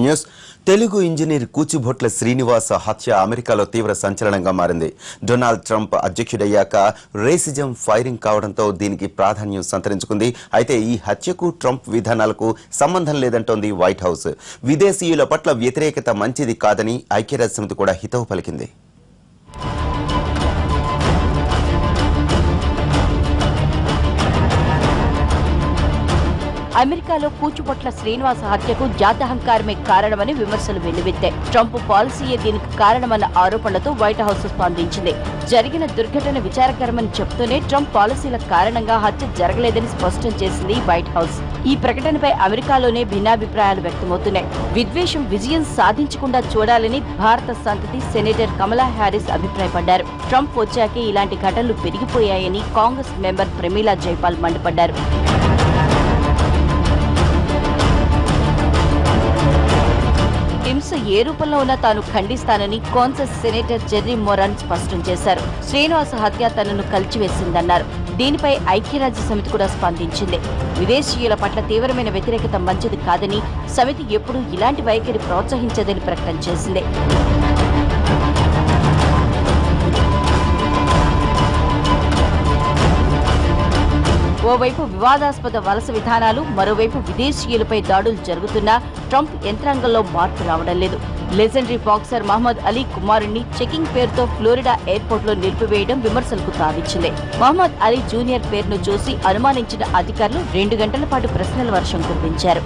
News. Telugu engineer Kuchibhotla Srinivasa హత్య అమెరికాలో తీవ్ర సంచలనంగా మారింది. డొనాల్డ్ ట్రంప్ అధ్యక్షుడయ్యాక రేసిజం ఫైరింగ్ కావడంతో దీనికి ప్రాధాన్యం సంతరించుకుంది. అయితే ఈ హత్యకు ట్రంప్ విధానాలకు సంబంధం లేదంటోంది వైట్ హౌస్. విదేశీయుల పట్ల వ్యతిరేకత మంచిది కాదని ఐక్యరాజ్యసమితి కూడా హితవు పలికింది. అమెరికాలో కూచిభొట్ల శ్రీనివాస హత్యకు జాత్యహంకారమే కారణమని విమర్శలు వెల్లువెత్తాయి. ట్రంప్ పాలసీయే దీనికి కారణమన్న ఆరోపణలతో వైట్ హౌస్ స్పందించింది. జరిగిన దుర్ఘటన విచారకరమని చెబుతూనే ట్రంప్ పాలసీల కారణంగా హత్య జరగలేదని స్పష్టం చేసింది వైట్ హౌస్. ఈ ప్రకటనపై అమెరికాలోనే భిన్నాభిప్రాయాలు వ్యక్తమవుతున్నాయి. విద్వేషం విజయం సాధించకుండా చూడాలని భారత సంతతి సెనేటర్ కమలా హ్యారిస్ అభిప్రాయపడ్డారు. ట్రంప్ వచ్చాకే ఇలాంటి ఘటనలు పెరిగిపోయాయని కాంగ్రెస్ మెంబర్ ప్రమీలా జైపాల్ మండిపడ్డారు. హింస ఏ రూపంలో ఉన్నా తాను ఖండిస్తానని కాన్సస్ సెనేటర్ జెర్రీ మొరాన్ స్పష్టం చేశారు. శ్రీనివాస హత్య తనను కలిచివేసిందన్నారు. దీనిపై ఐక్యరాజ్య సమితి కూడా స్పందించింది. విదేశీయుల పట్ల తీవ్రమైన వ్యతిరేకత మంచిది కాదని, సమితి ఎప్పుడూ ఇలాంటి వైఖరి ప్రోత్సహించదని ప్రకటన చేసింది. ఓవైపు వివాదాస్పద వలస విధానాలు, మరోవైపు విదేశీయులపై దాడులు జరుగుతున్నా ట్రంప్ యంత్రాంగంలో మార్పు రావడం లేదు. లెజెండరీ బాక్సర్ మహమ్మద్ అలీ కుమారుణ్ణి చెకింగ్ పేరుతో ఫ్లోరిడా ఎయిర్పోర్ట్లో నిలిపివేయడం విమర్శలకు తావిచ్చింది. మహమ్మద్ అలీ జూనియర్ పేరును చూసి అనుమానించిన అధికారులు 2 గంటల పాటు ప్రశ్నల వర్షం కురిపించారు.